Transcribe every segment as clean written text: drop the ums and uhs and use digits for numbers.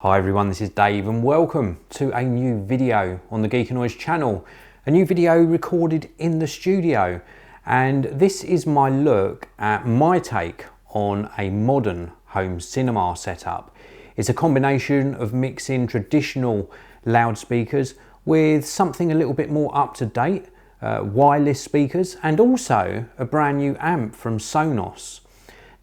Hi everyone, this is Dave and welcome to a new video on the Geekanoids channel. A new video recorded in the studio, and this is my look at my take on a modern home cinema setup. It's a combination of mixing traditional loudspeakers with something a little bit more up to date, wireless speakers, and also a brand new amp from Sonos.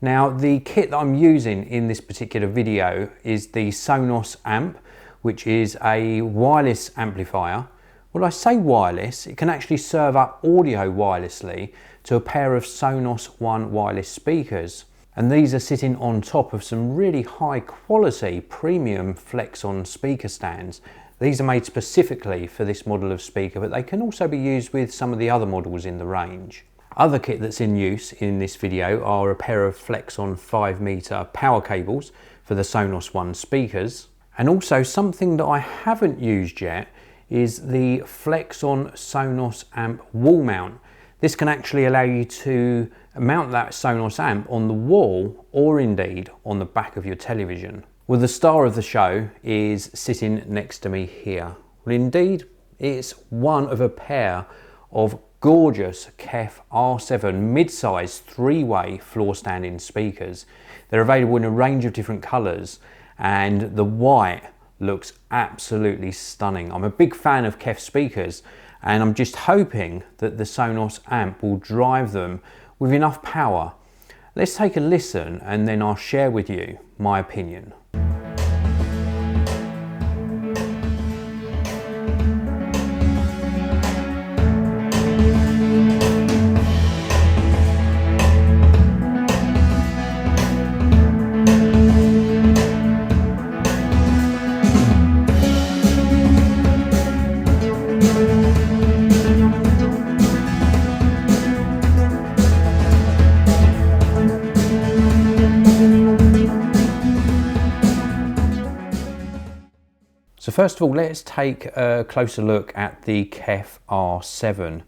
Now, the kit that I'm using in this particular video is the Sonos Amp, which is a wireless amplifier. When I say wireless, it can actually serve up audio wirelessly to a pair of Sonos One wireless speakers. And these are sitting on top of some really high quality premium Flexson speaker stands. These are made specifically for this model of speaker, but they can also be used with some of the other models in the range. Other kit that's in use in this video are a pair of Flexson 5-meter power cables for the Sonos One speakers, and also something that I haven't used yet is the Flexson Sonos Amp wall mount. This can actually allow you to mount that Sonos amp on the wall or indeed on the back of your television. Well, the star of the show is sitting next to me here. Well, indeed, it's one of a pair of gorgeous KEF R7 mid-size 3-way floor standing speakers. They're available in a range of different colours, and the white looks absolutely stunning. I'm a big fan of KEF speakers, and I'm just hoping that the Sonos amp will drive them with enough power. Let's take a listen and then I'll share with you my opinion. So first of all, let's take a closer look at the KEF R7.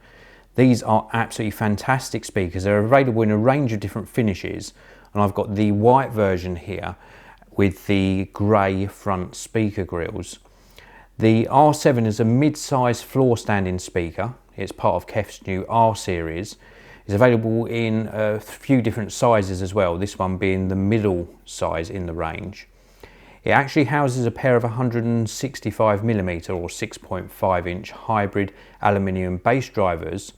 These are absolutely fantastic speakers. They're available in a range of different finishes, and I've got the white version here with the grey front speaker grills. The R7 is a mid-size floor standing speaker. It's part of KEF's new R series. It's available in a few different sizes as well, this one being the middle size in the range. It actually houses a pair of 165mm or 6.5-inch hybrid aluminium bass drivers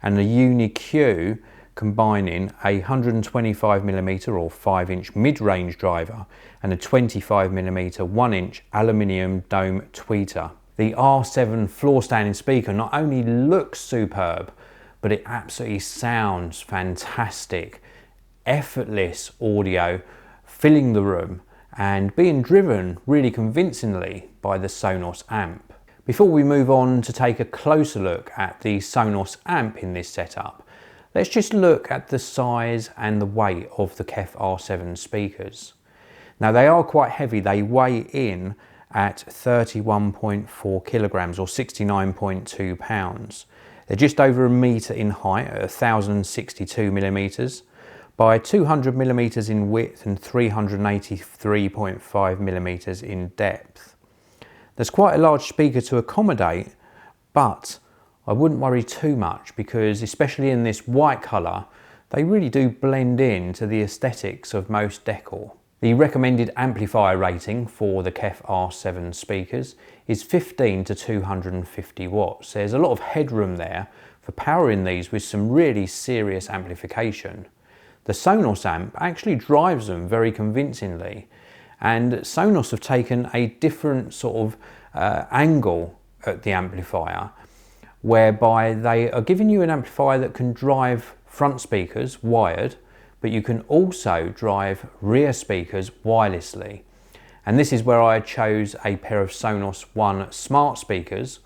and a Uni-Q combining a 125mm or 5-inch mid-range driver and a 25mm 1-inch aluminium dome tweeter. The R7 floor standing speaker not only looks superb, but it absolutely sounds fantastic. Effortless audio filling the room and being driven really convincingly by the Sonos amp. Before we move on to take a closer look at the Sonos amp in this setup, let's just look at the size and the weight of the KEF R7 speakers. Now, they are quite heavy. They weigh in at 31.4 kilograms or 69.2 pounds. They're just over a metre in height at 1062 millimetres. By 200 millimeters in width and 383.5 millimeters in depth. There's quite a large speaker to accommodate, but I wouldn't worry too much because, especially in this white colour, they really do blend in to the aesthetics of most decor. The recommended amplifier rating for the KEF R7 speakers is 15 to 250 watts. There's a lot of headroom there for powering these with some really serious amplification. The Sonos amp actually drives them very convincingly, and Sonos have taken a different sort of angle at the amplifier, whereby they are giving you an amplifier that can drive front speakers wired, but you can also drive rear speakers wirelessly. And this is where I chose a pair of Sonos One smart speakers.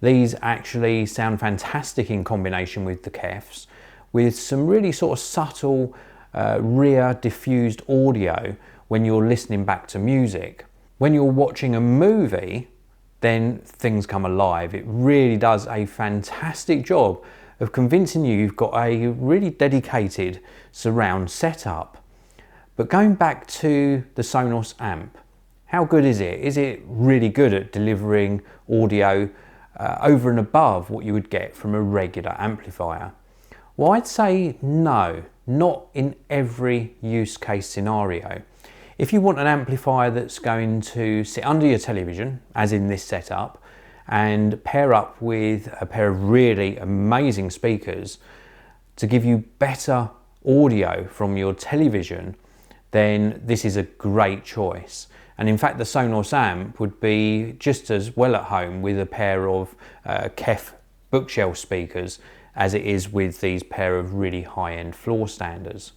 These actually sound fantastic in combination with the KEFs, with some really sort of subtle rear diffused audio when you're listening back to music. When you're watching a movie, then things come alive. It really does a fantastic job of convincing you've got a really dedicated surround setup. But going back to the Sonos amp, How good is it? Is it really good at delivering audio over and above what you would get from a regular amplifier? Well, I'd say no, not in every use case scenario. If you want an amplifier that's going to sit under your television, as in this setup, and pair up with a pair of really amazing speakers to give you better audio from your television, then this is a great choice. And in fact, the Sonos Amp would be just as well at home with a pair of KEF bookshelf speakers as it is with these pair of really high-end floor standers.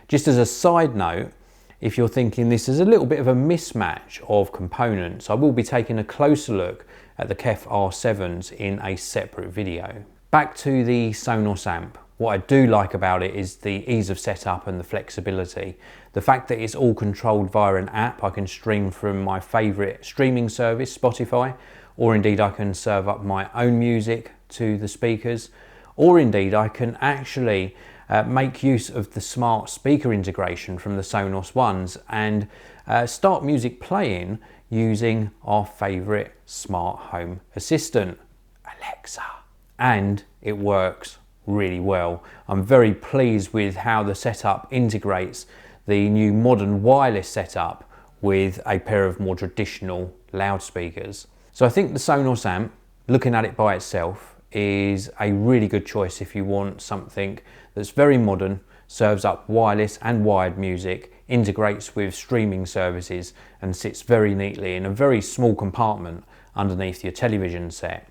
Just as a side note, if you're thinking this is a little bit of a mismatch of components, I will be taking a closer look at the KEF R7s in a separate video. Back to the Sonos Amp. What I do like about it is the ease of setup and the flexibility. The fact that it's all controlled via an app. I can stream from my favourite streaming service, Spotify, or indeed I can serve up my own music to the speakers, or indeed I can actually make use of the smart speaker integration from the Sonos ones and start music playing using our favourite smart home assistant, Alexa. And it works really well. I'm very pleased with how the setup integrates the new modern wireless setup with a pair of more traditional loudspeakers. So I think the Sonos Amp, looking at it by itself, is a really good choice if you want something that's very modern, serves up wireless and wired music, integrates with streaming services and sits very neatly in a very small compartment underneath your television set.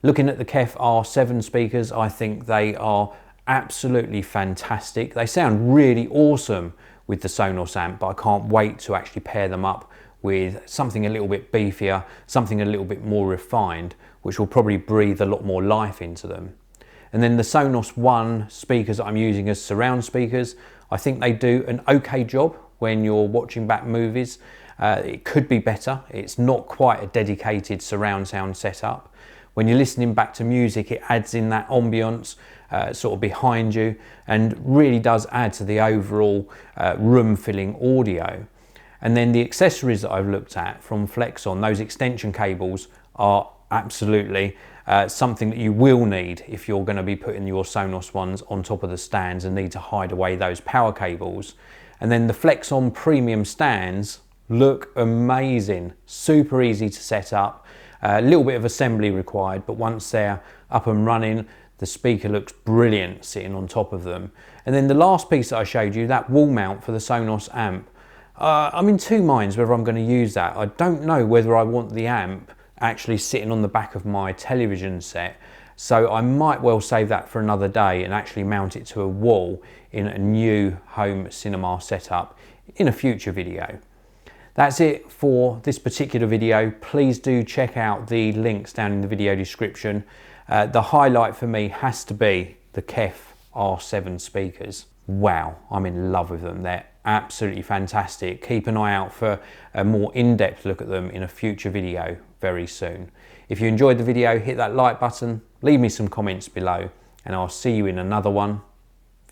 Looking at the KEF R7 speakers, I think they are absolutely fantastic. They sound really awesome with the Sonos Amp, but I can't wait to actually pair them up with something a little bit beefier, something a little bit more refined, which will probably breathe a lot more life into them. And then the Sonos One speakers that I'm using as surround speakers, I think they do an okay job when you're watching back movies. It could be better. It's not quite a dedicated surround sound setup. When you're listening back to music, it adds in that ambience sort of behind you and really does add to the overall room-filling audio. And then the accessories that I've looked at from Flexson, those extension cables are absolutely something that you will need if you're going to be putting your Sonos ones on top of the stands and need to hide away those power cables. And then the Flexson premium stands look amazing, super easy to set up. A little bit of assembly required, but once they're up and running, the speaker looks brilliant sitting on top of them. And then the last piece that I showed you, that wall mount for the Sonos Amp, I'm in two minds whether I'm going to use that. I don't know whether I want the amp actually sitting on the back of my television set, so I might well save that for another day and actually mount it to a wall in a new home cinema setup in a future video. That's it for this particular video. Please do check out the links down in the video description. The highlight for me has to be the KEF R7 speakers. Wow, I'm in love with them. They're absolutely fantastic. Keep an eye out for a more in-depth look at them in a future video very soon. If you enjoyed the video, hit that like button, leave me some comments below, and I'll see you in another one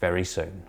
very soon.